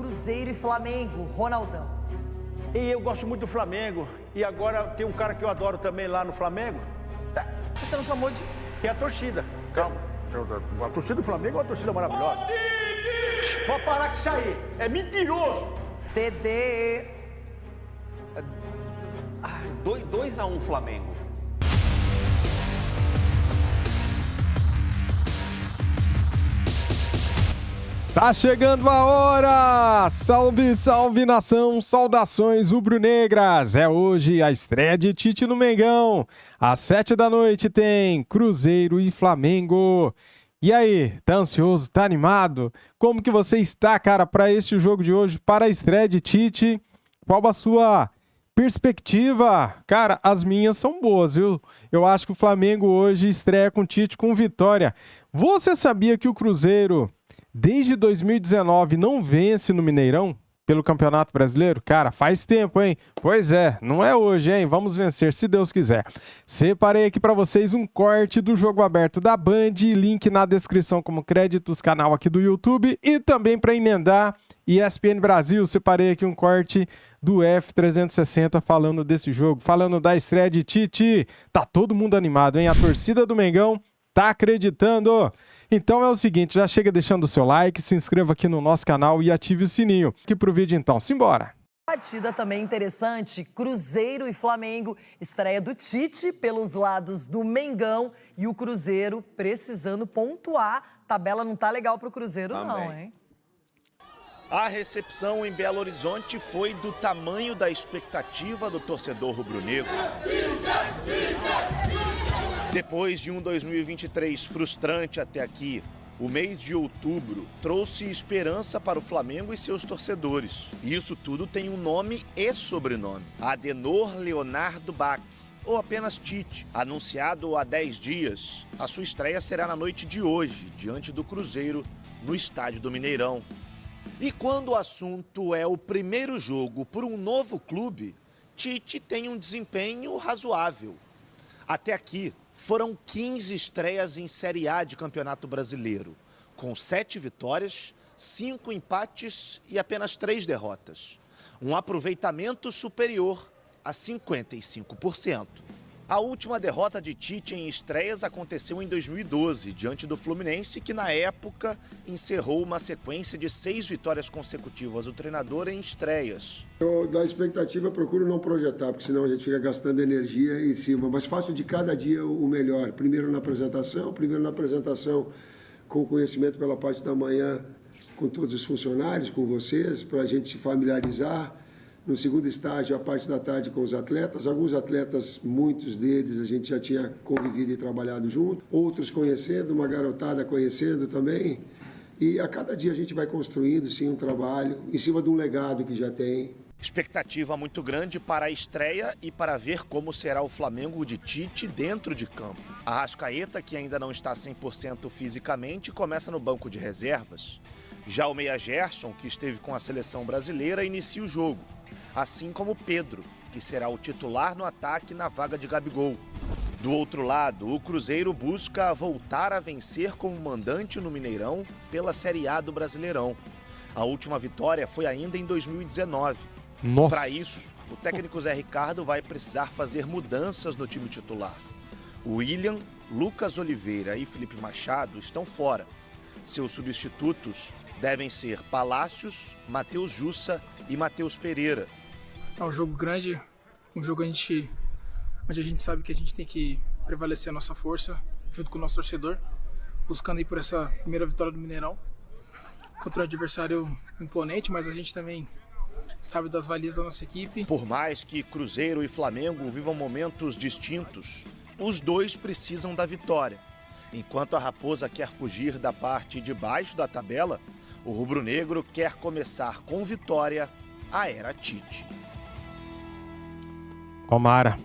Cruzeiro e Flamengo, Ronaldão. E eu gosto muito do Flamengo. E agora tem um cara que eu adoro também lá no Flamengo. Você não chamou de... Que é a torcida. Calma. A torcida do Flamengo é uma torcida maravilhosa. Pode parar com isso aí. É mentiroso. Dedê. 2-1 Flamengo. Tá chegando a hora! Salve, salve nação! Saudações rubro-negras! É hoje a estreia de Tite no Mengão. Às 7 da noite tem Cruzeiro e Flamengo. E aí, tá ansioso? Tá animado? Como que você está, cara, para este jogo de hoje, para a estreia de Tite? Qual a sua perspectiva? Cara, as minhas são boas, viu? Eu acho que o Flamengo hoje estreia com Tite com vitória. Você sabia que o Cruzeiro, desde 2019, não vence no Mineirão pelo Campeonato Brasileiro? Cara, faz tempo, hein? Pois é, não é hoje, hein? Vamos vencer, se Deus quiser. Separei aqui para vocês um corte do Jogo Aberto da Band, link na descrição como créditos, canal aqui do YouTube, e também para emendar ESPN Brasil, separei aqui um corte do F360 falando desse jogo, falando da estreia de Tite. Tá todo mundo animado, hein? A torcida do Mengão tá acreditando. Então é o seguinte, já chega deixando o seu like, se inscreva aqui no nosso canal e ative o sininho. Aqui pro vídeo então, simbora! Partida também interessante, Cruzeiro e Flamengo, estreia do Tite pelos lados do Mengão e o Cruzeiro precisando pontuar. Tabela não tá legal pro Cruzeiro não, hein? A recepção em Belo Horizonte foi do tamanho da expectativa do torcedor rubro-negro. Depois de um 2023 frustrante até aqui, o mês de outubro trouxe esperança para o Flamengo e seus torcedores. E isso tudo tem um nome e sobrenome: Adenor Leonardo Bach, ou apenas Tite. Anunciado há 10 dias, a sua estreia será na noite de hoje, diante do Cruzeiro, no estádio do Mineirão. E quando o assunto é o primeiro jogo por um novo clube, Tite tem um desempenho razoável. Até aqui, foram 15 estreias em Série A de Campeonato Brasileiro, com 7 vitórias, 5 empates e apenas 3 derrotas. Um aproveitamento superior a 55%. A última derrota de Tite em estreias aconteceu em 2012, diante do Fluminense, que na época encerrou uma sequência de 6 vitórias consecutivas do treinador em estreias. Eu, da expectativa, procuro não projetar, porque senão a gente fica gastando energia em cima. Mas faço de cada dia o melhor. Primeiro na apresentação com conhecimento pela parte da manhã com todos os funcionários, com vocês, para a gente se familiarizar. No segundo estágio, a parte da tarde com os atletas. Alguns atletas, muitos deles, a gente já tinha convivido e trabalhado junto. Outros conhecendo, uma garotada conhecendo também. E a cada dia a gente vai construindo, sim, um trabalho em cima de um legado que já tem. Expectativa muito grande para a estreia e para ver como será o Flamengo de Tite dentro de campo. A Arrascaeta, que ainda não está 100% fisicamente, começa no banco de reservas. Já o meia Gerson, que esteve com a seleção brasileira, inicia o jogo. Assim como Pedro, que será o titular no ataque na vaga de Gabigol. Do outro lado, o Cruzeiro busca voltar a vencer como mandante no Mineirão pela Série A do Brasileirão. A última vitória foi ainda em 2019. Para isso, o técnico Zé Ricardo vai precisar fazer mudanças no time titular. William, Lucas Oliveira e Felipe Machado estão fora. Seus substitutos devem ser Palácios, Matheus Jussa e Matheus Pereira. É um jogo grande, um jogo onde a gente sabe que a gente tem que prevalecer a nossa força junto com o nosso torcedor, buscando ir por essa primeira vitória do Mineirão contra um adversário imponente, mas a gente também sabe das valias da nossa equipe. Por mais que Cruzeiro e Flamengo vivam momentos distintos, os dois precisam da vitória. Enquanto a Raposa quer fugir da parte de baixo da tabela, o rubro-negro quer começar com vitória a era Tite. Tomara.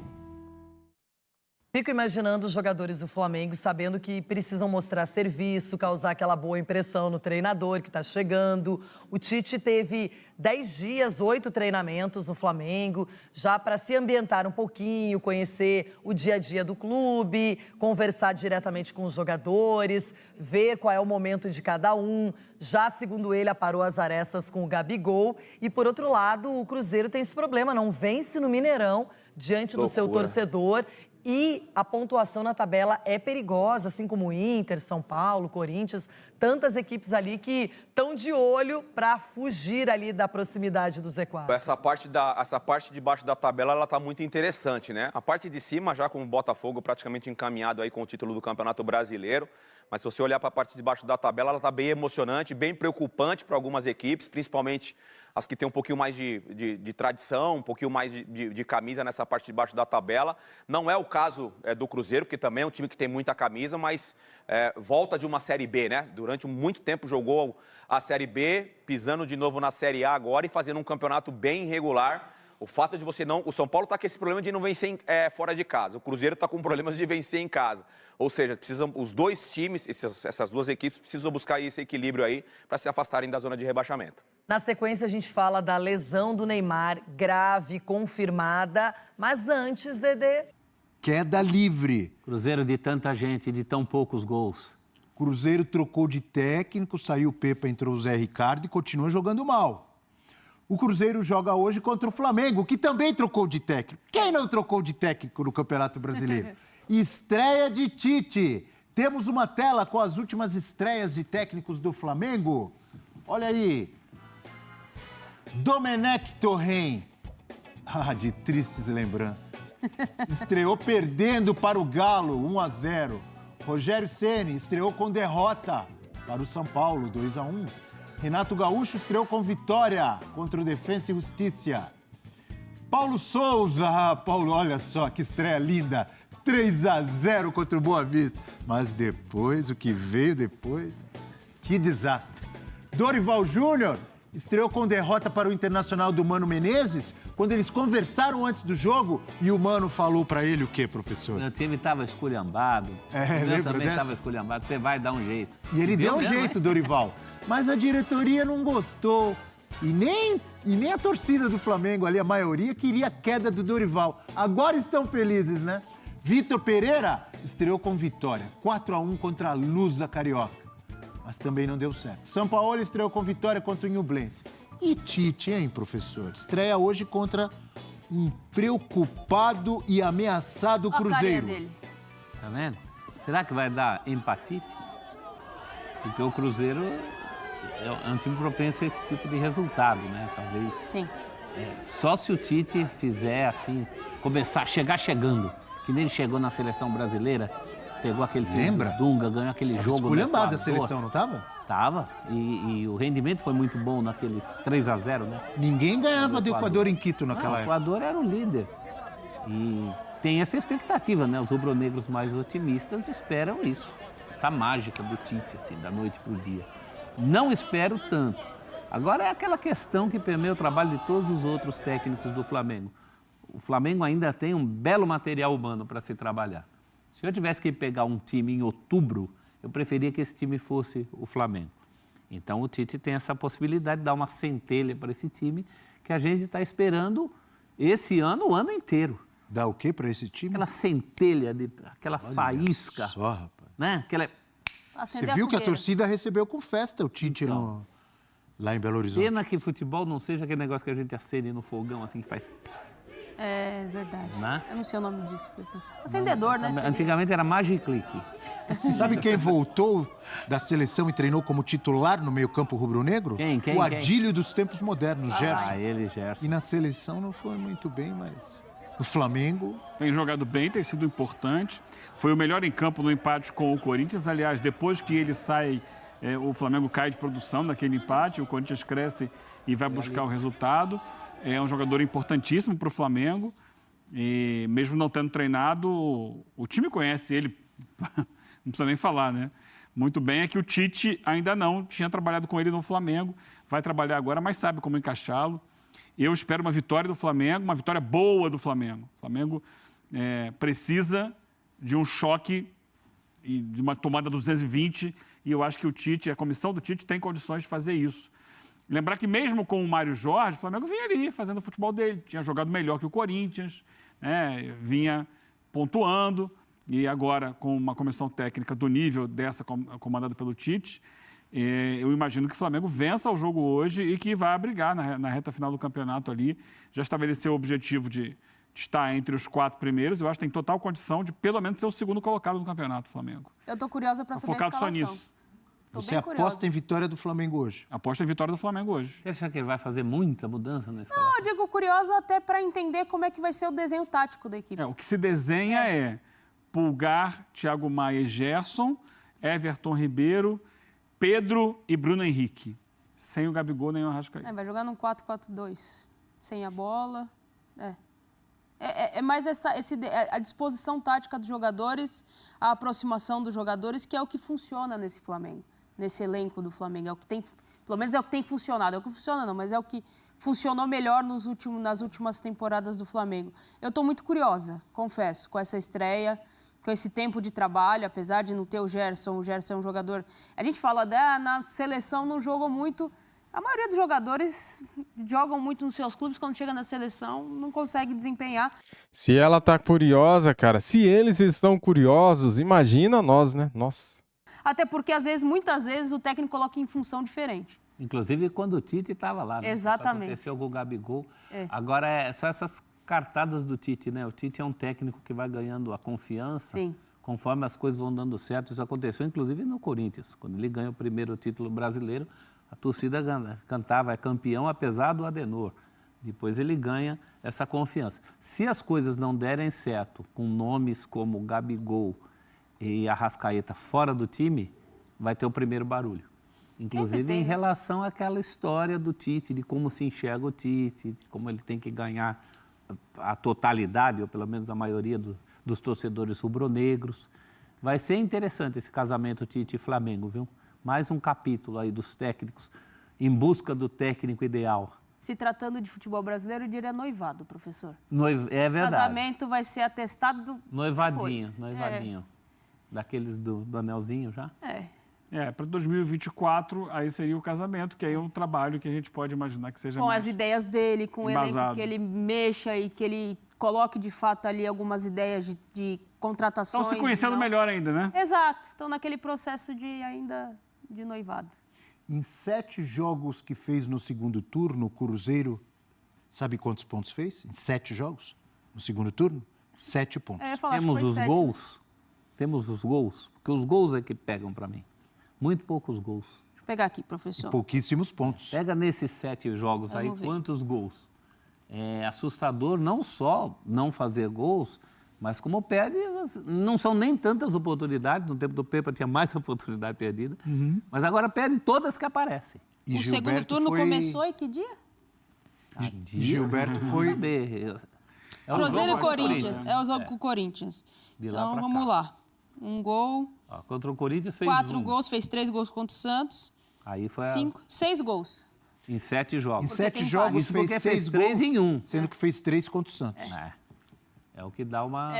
Fico imaginando os jogadores do Flamengo sabendo que precisam mostrar serviço, causar aquela boa impressão no treinador que está chegando. O Tite teve 10 dias, 8 treinamentos no Flamengo, já para se ambientar um pouquinho, conhecer o dia a dia do clube, conversar diretamente com os jogadores, ver qual é o momento de cada um. Já, segundo ele, aparou as arestas com o Gabigol. E, por outro lado, o Cruzeiro tem esse problema, não vence no Mineirão diante do seu torcedor. E a pontuação na tabela é perigosa, assim como o Inter, São Paulo, Corinthians, tantas equipes ali que estão de olho para fugir ali da proximidade do Z4. Essa parte de baixo da tabela, ela tá muito interessante, né? A parte de cima, já com o Botafogo praticamente encaminhado aí com o título do Campeonato Brasileiro, mas se você olhar para a parte de baixo da tabela, ela tá bem emocionante, bem preocupante para algumas equipes, principalmente as que têm um pouquinho mais de tradição, um pouquinho mais de camisa nessa parte de baixo da tabela. Não é o caso do Cruzeiro, porque também é um time que tem muita camisa, mas volta de uma Série B, né? Durante muito tempo jogou a Série B, pisando de novo na Série A agora e fazendo um campeonato bem irregular. O fato de você não... O São Paulo está com esse problema de não vencer fora de casa. O Cruzeiro está com problemas de vencer em casa. Ou seja, os dois times, essas duas equipes, precisam buscar esse equilíbrio aí para se afastarem da zona de rebaixamento. Na sequência, a gente fala da lesão do Neymar, grave, confirmada. Mas antes, Dedê... Queda livre. Cruzeiro de tanta gente, de tão poucos gols. Cruzeiro trocou de técnico, saiu o Pepa, entrou o Zé Ricardo e continua jogando mal. O Cruzeiro joga hoje contra o Flamengo, que também trocou de técnico. Quem não trocou de técnico no Campeonato Brasileiro? Estreia de Tite. Temos uma tela com as últimas estreias de técnicos do Flamengo. Olha aí. Domenech Torren. Ah, de tristes lembranças. Estreou perdendo para o Galo, 1-0. Rogério Ceni estreou com derrota para o São Paulo, 2-1. Renato Gaúcho estreou com vitória contra o Defensa e Justiça. Paulo Souza, Paulo, olha só que estreia linda, 3-0 contra o Boa Vista. Mas depois, o que veio depois, que desastre. Dorival Júnior estreou com derrota para o Internacional do Mano Menezes, quando eles conversaram antes do jogo e o Mano falou para ele o quê, professor? Meu time estava esculhambado. Eu também estava esculhambado. Você vai dar um jeito. E ele deu um jeito, Dorival. Mas a diretoria não gostou. E nem a torcida do Flamengo ali, a maioria, queria a queda do Dorival. Agora estão felizes, né? Vitor Pereira estreou com vitória. 4-1 contra a Lusa Carioca. Mas também não deu certo. São Paulo estreou com vitória contra o Nublense. E Tite, hein, professor? Estreia hoje contra um preocupado e ameaçado Cruzeiro. Tá vendo? Será que vai dar empatite? Porque o Cruzeiro é um time propenso a esse tipo de resultado, né? Talvez. Sim. Só se o Tite fizer, assim, começar a chegar chegando. Que nem ele chegou na seleção brasileira, pegou aquele time do Dunga, ganhou aquele jogo. Esculhambada a seleção, não tava? Tava. E o rendimento foi muito bom naqueles 3-0, né? Ninguém ganhava do Equador em Quito naquela época. O Equador era o líder. E tem essa expectativa, né? Os rubro-negros mais otimistas esperam isso. Essa mágica do Tite, assim, da noite pro dia. Não espero tanto. Agora é aquela questão que permeia o trabalho de todos os outros técnicos do Flamengo. O Flamengo ainda tem um belo material humano para se trabalhar. Se eu tivesse que pegar um time em outubro, eu preferia que esse time fosse o Flamengo. Então o Tite tem essa possibilidade de dar uma centelha para esse time que a gente está esperando esse ano, o ano inteiro. Dá o quê para esse time? Aquela centelha, aquela faísca. Só, rapaz. Né? Você viu que a torcida recebeu com festa o Tite lá em Belo Horizonte. Pena que futebol não seja aquele negócio que a gente acende no fogão, assim, que faz... É verdade. Né? Eu não sei o nome disso. Acendedor, né? Antigamente era Magic Click. Sabe quem voltou da seleção e treinou como titular no meio-campo rubro-negro? Quem? O Adílio dos tempos modernos, Gerson. Ele, Gerson. E na seleção não foi muito bem, mas no Flamengo... Tem jogado bem, tem sido importante. Foi o melhor em campo no empate com o Corinthians. Aliás, depois que ele sai, o Flamengo cai de produção naquele empate, o Corinthians cresce e vai buscar o resultado. É um jogador importantíssimo para o Flamengo. E mesmo não tendo treinado, o time conhece ele, não precisa nem falar, né? Muito bem, é que o Tite ainda não tinha trabalhado com ele no Flamengo, vai trabalhar agora, mas sabe como encaixá-lo. Eu espero uma vitória do Flamengo, uma vitória boa do Flamengo. O Flamengo precisa de um choque e de uma tomada 220, e eu acho que o Tite, a comissão do Tite tem condições de fazer isso. Lembrar que mesmo com o Mário Jorge, o Flamengo vinha ali fazendo o futebol dele, tinha jogado melhor que o Corinthians, né? Vinha pontuando, e agora com uma comissão técnica do nível dessa comandada pelo Tite, eu imagino que o Flamengo vença o jogo hoje e que vai brigar na reta final do campeonato ali, já estabeleceu o objetivo de estar entre os 4 primeiros, eu acho que tem total condição de pelo menos ser o segundo colocado no campeonato do Flamengo. Eu tô curiosa para saber a Focado só escalação. nisso. Você aposta em vitória do Flamengo hoje? Aposta em vitória do Flamengo hoje. Você acha que ele vai fazer muita mudança nesse Não, eu digo curiosa até para entender como é que vai ser o desenho tático da equipe. O que se desenha é Pulgar, Thiago Maia e Gerson, Everton Ribeiro, Pedro e Bruno Henrique. Sem o Gabigol nem o Arrascaeta. Vai jogar num 4-4-2, sem a bola. É mais a disposição tática dos jogadores, a aproximação dos jogadores, que é o que funciona nesse Flamengo, nesse elenco do Flamengo. É o que tem, pelo menos é o que tem funcionado. É o que funciona não, mas é o que funcionou melhor nas últimas temporadas do Flamengo. Eu estou muito curiosa, confesso, com essa estreia, com esse tempo de trabalho, apesar de não ter o Gerson é um jogador... A gente fala, na seleção não jogou muito... A maioria dos jogadores jogam muito nos seus clubes, quando chega na seleção não consegue desempenhar. Se ela tá curiosa, cara, se eles estão curiosos, imagina nós, né? Nossa. Até porque, muitas vezes, o técnico coloca em função diferente. Inclusive quando o Tite estava lá, né? Exatamente. Isso aconteceu com o Gabigol. Agora, são essas cartadas do Tite, né? O Tite é um técnico que vai ganhando a confiança. Sim. Conforme as coisas vão dando certo. Isso aconteceu, inclusive, no Corinthians. Quando ele ganha o primeiro título brasileiro, a torcida cantava, é campeão apesar do Adenor. Depois ele ganha essa confiança. Se as coisas não derem certo, com nomes como Gabigol e Arrascaeta fora do time, vai ter o primeiro barulho. Inclusive em relação àquela história do Tite, de como se enxerga o Tite, de como ele tem que ganhar a totalidade, ou pelo menos a maioria dos torcedores rubro-negros. Vai ser interessante esse casamento Tite e Flamengo, viu? Mais um capítulo aí dos técnicos em busca do técnico ideal. Se tratando de futebol brasileiro, eu diria noivado, professor. É verdade. Casamento vai ser atestado Noivadinho. depois. Daqueles do anelzinho já? Para 2024, aí seria o casamento, que aí é um trabalho que a gente pode imaginar que seja com mais as ideias dele, com o elenco, embasado. que ele mexa e que ele coloque de fato ali algumas ideias de contratações. Estão se conhecendo melhor ainda, né? Exato. Estão naquele processo de noivado. Em 7 jogos que fez no segundo turno, o Cruzeiro, sabe quantos pontos fez? Em 7 jogos? No segundo turno? 7 pontos. Temos os gols? Temos os gols? Porque os gols é que pegam para mim. Muito poucos gols. Deixa eu pegar aqui, professor. E pouquíssimos pontos. Pega nesses 7 jogos aí, quantos gols? É assustador não só não fazer gols, mas como perde, não são nem tantas oportunidades, no tempo do Pepa tinha mais oportunidade perdida, mas agora perde todas que aparecem. E o segundo turno começou em que dia? Gilberto foi... Cruzeiro e Corinthians, é o jogo com o Corinthians. Então vamos lá, um gol... Contra o Corinthians fez 4 gols, fez 3 gols contra o Santos. Aí foi 6 gols. Em 7 jogos. Em 7 jogos fez 6 3 gols, em 1. Sendo que fez 3 contra o Santos. É o que dá uma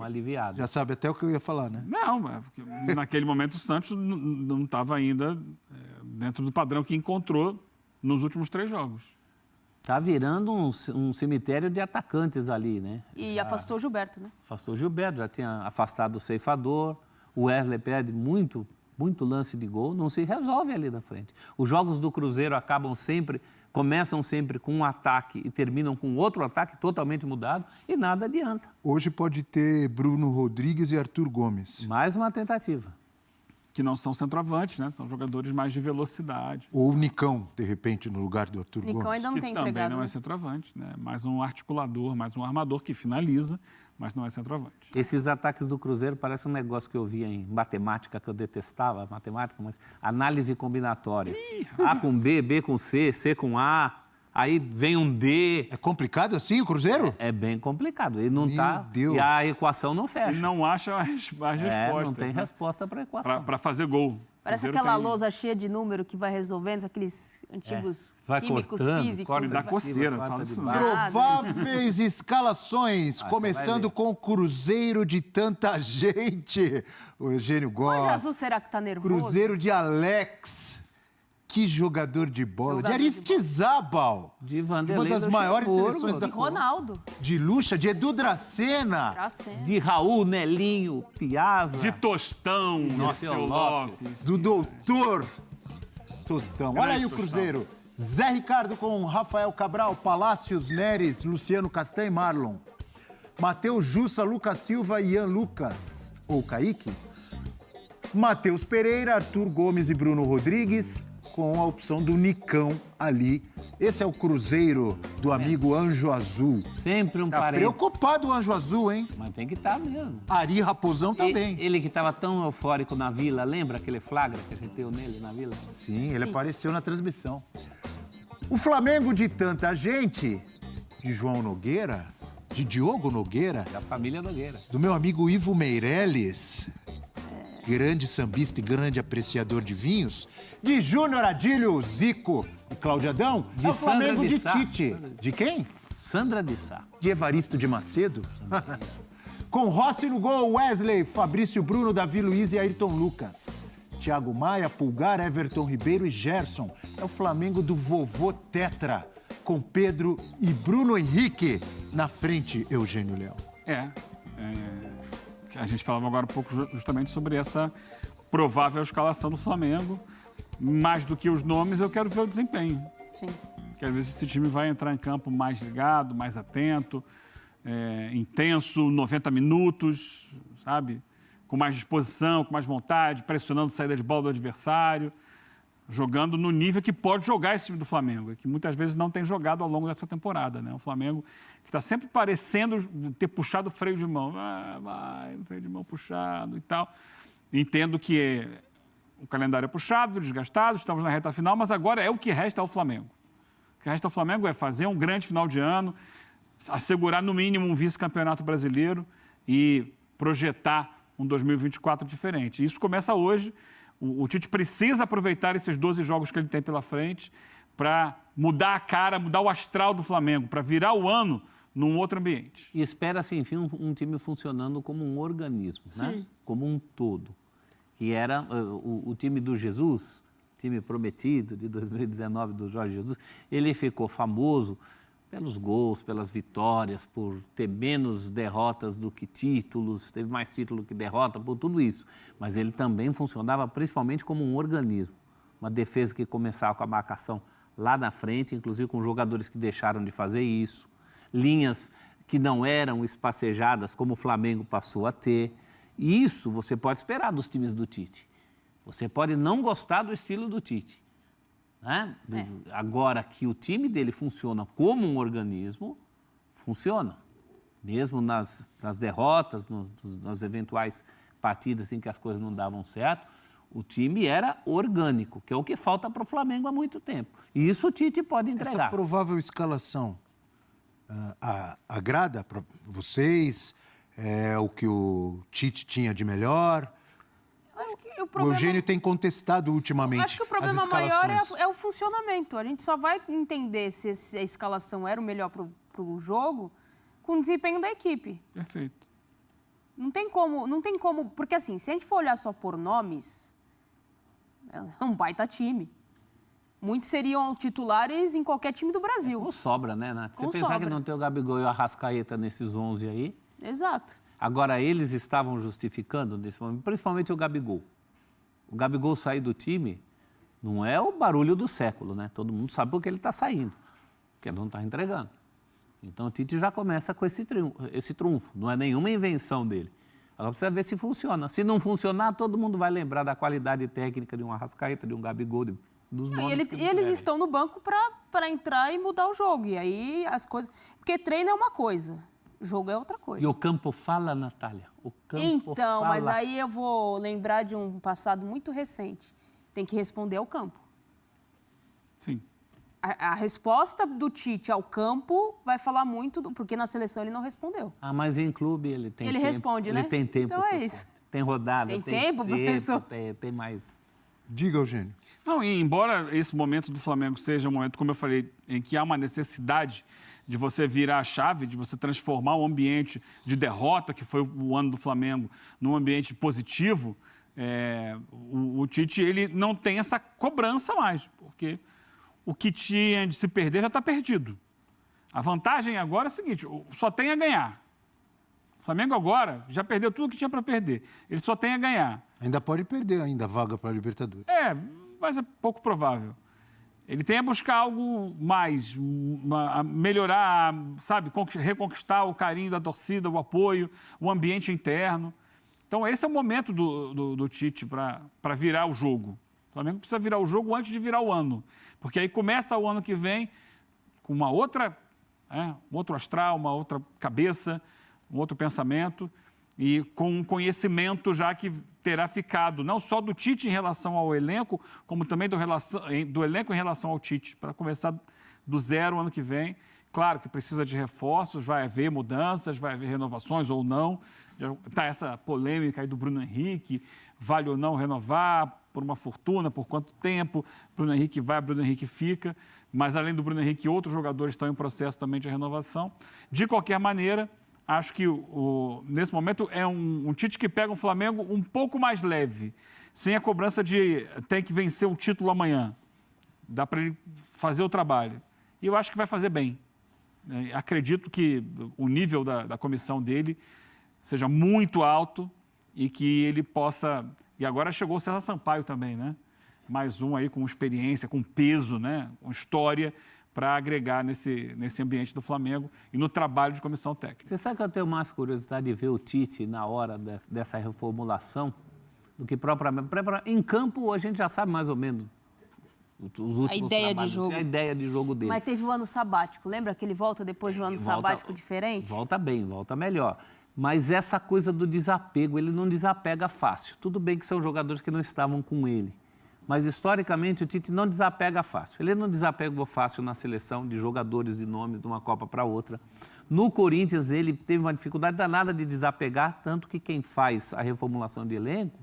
aliviada. Já sabe até o que eu ia falar, né? Não, porque naquele momento o Santos não estava ainda dentro do padrão que encontrou nos últimos 3 jogos. Está virando um cemitério de atacantes ali, né? E afastou o Gilberto, né? Afastou o Gilberto, já tinha afastado o ceifador. O Wesley perde muito lance de gol, não se resolve ali na frente. Os jogos do Cruzeiro começam sempre com um ataque e terminam com outro ataque totalmente mudado e nada adianta. Hoje pode ter Bruno Rodrigues e Arthur Gomes. Mais uma tentativa. Que não são centroavantes, né? São jogadores mais de velocidade. Ou o Nicão, de repente, no lugar do Arthur Gomes. Nicão ainda não tem entregado. Também não é centroavante, né? Mais um articulador, mais um armador que finaliza, mas não é centroavante. Esses ataques do Cruzeiro parecem um negócio que eu via em matemática, que eu detestava, matemática, mas análise combinatória. A com B, B com C, C com A, aí vem um D. É complicado assim o Cruzeiro? É bem complicado. Ele não Meu Deus. E a equação não fecha. Ele não acha as respostas. Não tem resposta para a equação. Para fazer gol. Parece Cruzeiro aquela tem- lousa cheia de número que vai resolvendo aqueles antigos Vai químicos cortando, físicos. Pode dar coceira, Quarta fala de isso baixo. não. Prováveis escalações, você vai começando ver. com o Cruzeiro de tanta gente. O Eugênio O gosta. Jesus será que tá nervoso? Cruzeiro de Alex. Que jogador de bola. Jogador de de Aristizábal. De Vanderlei Uma das Luxemburgo, maiores seleções da E Ronaldo. De Lucha, de Edu Dracena. Pra sempre. de Raul, Nelinho, Piazza. De Tostão, Nossa, Dirceu Lopes. Do doutor Tostão. Olha aí o Tostão. Cruzeiro. Zé Ricardo com Rafael Cabral, Palácios Neres, Luciano Castanho e Marlon. Matheus Jussa, Lucas Silva e Ian Lucas, ou Kaique. Matheus Pereira, Arthur Gomes e Bruno Rodrigues, com a opção do Nicão ali. Esse é o Cruzeiro do amigo Anjo Azul. Sempre um Tá parente. preocupado o Anjo Azul, hein? Mas tem que estar mesmo. Ari Raposão também. Ele que estava tão eufórico na Vila, lembra aquele flagra que a gente deu nele na Vila? Sim, ele apareceu na transmissão. O Flamengo de tanta gente, de João Nogueira, de Diogo Nogueira, Da família Nogueira. do meu amigo Ivo Meirelles, grande sambista e grande apreciador de vinhos, de Júnior Adílio, Zico e Cláudio Adão, De é o Flamengo Sandra de de Sá. Tite. De quem? Sandra de Sá. De Evaristo de Macedo. Com Rossi no gol, Wesley, Fabrício Bruno, Davi Luiz e Ayrton Lucas. Thiago Maia, Pulgar, Everton Ribeiro e Gerson. É o Flamengo do vovô Tetra, com Pedro e Bruno Henrique na frente, Eugênio Leão. A gente falava agora um pouco justamente sobre essa provável escalação do Flamengo. Mais do que os nomes, eu quero ver o desempenho. Sim. Quero ver se esse time vai entrar em campo mais ligado, mais atento, intenso, 90 minutos, sabe? Com mais disposição, com mais vontade, pressionando saída de bola do adversário, jogando no nível que pode jogar esse time do Flamengo, que muitas vezes não tem jogado ao longo dessa temporada, né? O Flamengo que está sempre parecendo ter puxado o freio de mão. Vai, freio de mão puxado e tal. Entendo que o calendário é puxado, desgastado, estamos na reta final, mas agora é o que resta ao Flamengo. O que resta ao Flamengo é fazer um grande final de ano, assegurar no mínimo um vice-campeonato brasileiro e projetar um 2024 diferente. Isso começa hoje. O Tite precisa aproveitar esses 12 jogos que ele tem pela frente para mudar a cara, mudar o astral do Flamengo, para virar o ano num outro ambiente. E espera-se, enfim, um time funcionando como um organismo, né? Como um todo. Que era o time do Jesus, time prometido de 2019 do Jorge Jesus. Ele ficou famoso pelos gols, pelas vitórias, por ter menos derrotas do que títulos, teve mais título que derrota, por tudo isso. Mas ele também funcionava principalmente como um organismo. Uma defesa que começava com a marcação lá na frente, inclusive com jogadores que deixaram de fazer isso. Linhas que não eram espacejadas, como o Flamengo passou a ter. E isso você pode esperar dos times do Tite. Você pode não gostar do estilo do Tite. Né? Agora que o time dele funciona como um organismo, funciona. Mesmo nas derrotas, nas eventuais partidas em que as coisas não davam certo, o time era orgânico, que é o que falta para o Flamengo há muito tempo. E isso o Tite pode entregar. Essa provável escalação agrada para vocês? É o que o Tite tinha de melhor? Acho que o O problema... Eugênio tem contestado ultimamente Acho que o as problema maior escalações. é o funcionamento. A gente só vai entender se a escalação era o melhor para o jogo com o desempenho da equipe. Perfeito. Não tem como, porque assim, se a gente for olhar só por nomes, é um baita time. Muitos seriam titulares em qualquer time do Brasil. Com sobra, né, Nath? Você Com pensar que sobra. não tem o Gabigol e o Arrascaeta nesses 11 aí. Exato. Agora, eles estavam justificando nesse momento, principalmente o Gabigol. O Gabigol sair do time não é o barulho do século, né? Todo mundo sabe por que ele está saindo, porque não está entregando. Então, o Tite já começa com esse trunfo. Não é nenhuma invenção dele. Agora precisa ver se funciona. Se não funcionar, todo mundo vai lembrar da qualidade técnica de um Arrascaeta, de um Gabigol, dos nomes que Eles estão no banco para entrar e mudar o jogo. E aí as coisas... Porque treino é uma coisa, jogo é outra coisa. E o campo fala, Natália. O campo Então, fala. mas aí eu vou lembrar de um passado muito recente. Tem que responder ao campo. Sim. A resposta do Tite ao campo vai falar muito, porque na seleção ele não respondeu. Ah, mas em clube ele tem Ele tempo. responde, né? Ele tem tempo. Então é isso. Tem rodada. Tem tempo, professor? Tem mais. Diga, Eugênio. Não, e embora esse momento do Flamengo seja um momento, como eu falei, em que há uma necessidade de você virar a chave, de você transformar o ambiente de derrota, que foi o ano do Flamengo, num ambiente positivo, o Tite ele não tem essa cobrança mais, porque o que tinha de se perder já está perdido. A vantagem agora é a seguinte, só tem a ganhar. O Flamengo agora já perdeu tudo que tinha para perder. Ele só tem a ganhar. Ainda pode perder ainda a vaga para a Libertadores. Mas é pouco provável. Ele tem a buscar algo mais, a melhorar, sabe, reconquistar o carinho da torcida, o apoio, o ambiente interno. Então, esse é o momento do Tite para virar o jogo. O Flamengo precisa virar o jogo antes de virar o ano. Porque aí começa o ano que vem com um outro astral, uma outra cabeça, um outro pensamento e com um conhecimento já que terá ficado, não só do Tite em relação ao elenco, como também do elenco em relação ao Tite, para começar do zero o ano que vem. Claro que precisa de reforços, vai haver mudanças, vai haver renovações ou não. Está essa polêmica aí do Bruno Henrique, vale ou não renovar por uma fortuna, por quanto tempo, Bruno Henrique vai, Bruno Henrique fica, mas além do Bruno Henrique, outros jogadores estão em processo também de renovação. De qualquer maneira, acho que nesse momento é um Tite que pega um Flamengo um pouco mais leve, sem a cobrança de ter que vencer o título amanhã. Dá para ele fazer o trabalho. E eu acho que vai fazer bem. Acredito que o nível da comissão dele seja muito alto e que ele possa... E agora chegou o César Sampaio também, né? Mais um aí com experiência, com peso, né? Com história para agregar nesse ambiente do Flamengo e no trabalho de comissão técnica. Você sabe que eu tenho mais curiosidade de ver o Tite na hora dessa reformulação do que propriamente... Em campo, a gente já sabe mais ou menos os últimos trabalhos, a ideia de jogo dele. Mas teve o ano sabático, lembra que ele volta depois de um ano sabático diferente? Volta bem, volta melhor. Mas essa coisa do desapego, ele não desapega fácil. Tudo bem que são jogadores que não estavam com ele. Mas, historicamente, o Tite não desapega fácil. Ele não desapegou fácil na seleção de jogadores de nome de uma Copa para outra. No Corinthians, ele teve uma dificuldade danada de desapegar, tanto que quem faz a reformulação de elenco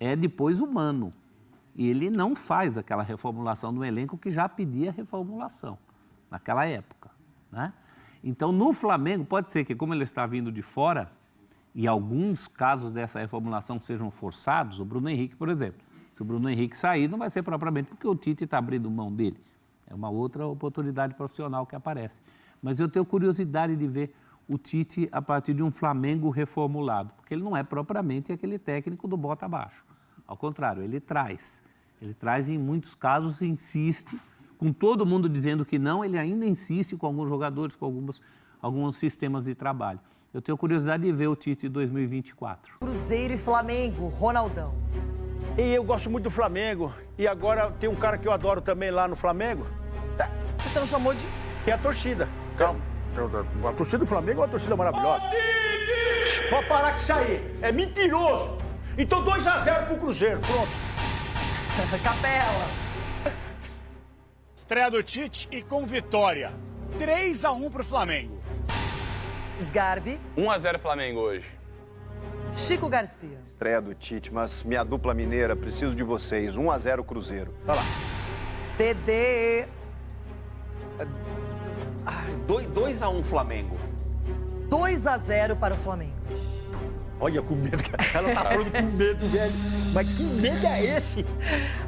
é depois o Mano. E ele não faz aquela reformulação do elenco que já pedia reformulação naquela época, né? Então, no Flamengo, pode ser que, como ele está vindo de fora, e alguns casos dessa reformulação sejam forçados, o Bruno Henrique, por exemplo. Se o Bruno Henrique sair, não vai ser propriamente porque o Tite está abrindo mão dele. É uma outra oportunidade profissional que aparece. Mas eu tenho curiosidade de ver o Tite a partir de um Flamengo reformulado, porque ele não é propriamente aquele técnico do bota abaixo. Ao contrário, ele traz. Ele traz, em muitos casos, insiste, com todo mundo dizendo que não, ele ainda insiste com alguns jogadores, com alguns sistemas de trabalho. Eu tenho curiosidade de ver o Tite em 2024. Cruzeiro e Flamengo, Ronaldão. E eu gosto muito do Flamengo. E agora tem um cara que eu adoro também lá no Flamengo. Você não chamou de... Que é a torcida. Calma. A torcida do Flamengo é uma torcida maravilhosa. Pode parar com isso aí. É mentiroso. Então 2-0 pro Cruzeiro. Pronto. Capela. Estreia do Tite e com vitória. 3-1 pro Flamengo. Sgarbi. 1-0 Flamengo hoje. Chico Garcia. Estreia do Tite, mas minha dupla mineira, preciso de vocês. 1-0 Cruzeiro. Vai lá. Dedê. 2-1 Flamengo. 2-0 para o Flamengo. Olha, com medo. Ela tá falando com medo, velho. Mas que medo é esse?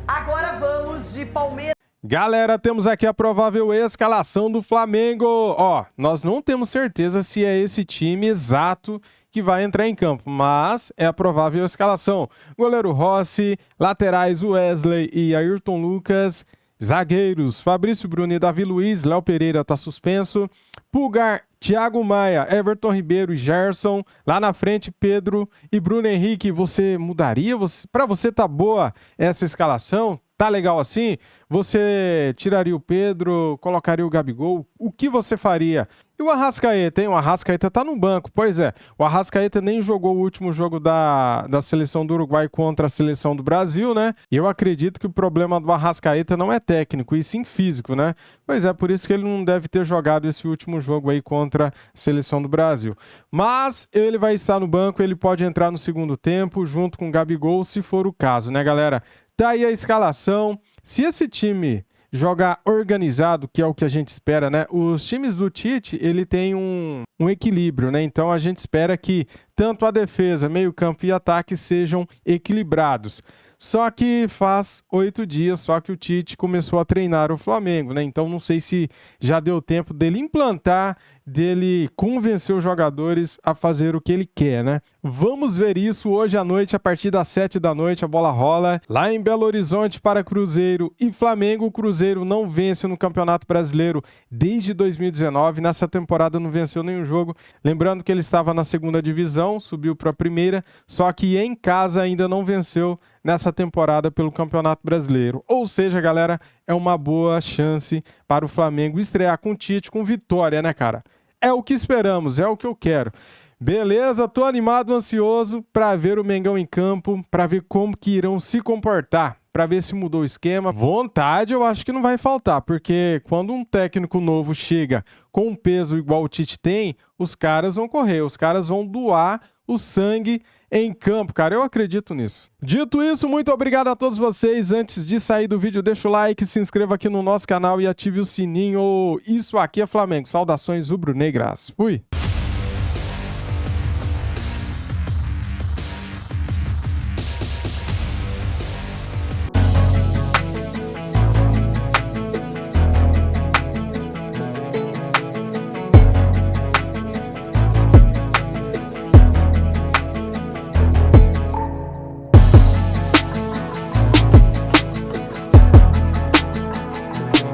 Agora vamos de Palmeiras. Galera, temos aqui a provável escalação do Flamengo. Ó, nós não temos certeza se é esse time exato que vai entrar em campo, mas é a provável escalação. Goleiro Rossi, laterais Wesley e Ayrton Lucas, zagueiros Fabrício Bruno e Davi Luiz, Léo Pereira tá suspenso, Pulgar, Thiago Maia, Everton Ribeiro e Gerson, lá na frente Pedro e Bruno Henrique. Você mudaria? Para você tá boa essa escalação? Tá legal assim? Você tiraria o Pedro, colocaria o Gabigol? O que você faria? E o Arrascaeta, hein? O Arrascaeta tá no banco. Pois é, o Arrascaeta nem jogou o último jogo da seleção do Uruguai contra a seleção do Brasil, né? E eu acredito que o problema do Arrascaeta não é técnico, e sim físico, né? Pois é, por isso que ele não deve ter jogado esse último jogo aí contra a seleção do Brasil. Mas ele vai estar no banco, ele pode entrar no segundo tempo junto com o Gabigol, se for o caso, né, galera? Tá aí a escalação. Se esse time jogar organizado, que é o que a gente espera, né? Os times do Tite, ele tem um equilíbrio, né? Então a gente espera que tanto a defesa, meio-campo e ataque sejam equilibrados. Só que faz 8 dias só que o Tite começou a treinar o Flamengo, né? Então não sei se já deu tempo dele implantar, dele convencer os jogadores a fazer o que ele quer, né? Vamos ver isso hoje à noite, a partir das 7 da noite, a bola rola lá em Belo Horizonte para Cruzeiro e Flamengo. O Cruzeiro não vence no Campeonato Brasileiro desde 2019, nessa temporada não venceu nenhum jogo. Lembrando que ele estava na segunda divisão, subiu para a primeira, só que em casa ainda não venceu nessa temporada pelo Campeonato Brasileiro. Ou seja, galera, é uma boa chance para o Flamengo estrear com o Tite, com vitória, né, cara? É o que esperamos, é o que eu quero. Beleza, tô animado, ansioso para ver o Mengão em campo, para ver como que irão se comportar, para ver se mudou o esquema. Vontade eu acho que não vai faltar, porque quando um técnico novo chega com um peso igual o Tite tem, os caras vão correr, os caras vão doar o sangue em campo, cara, eu acredito nisso. Dito isso, muito obrigado a todos vocês. Antes de sair do vídeo, deixa o like, se inscreva aqui no nosso canal e ative o sininho. Isso aqui é Flamengo. Saudações rubro-negras. Fui!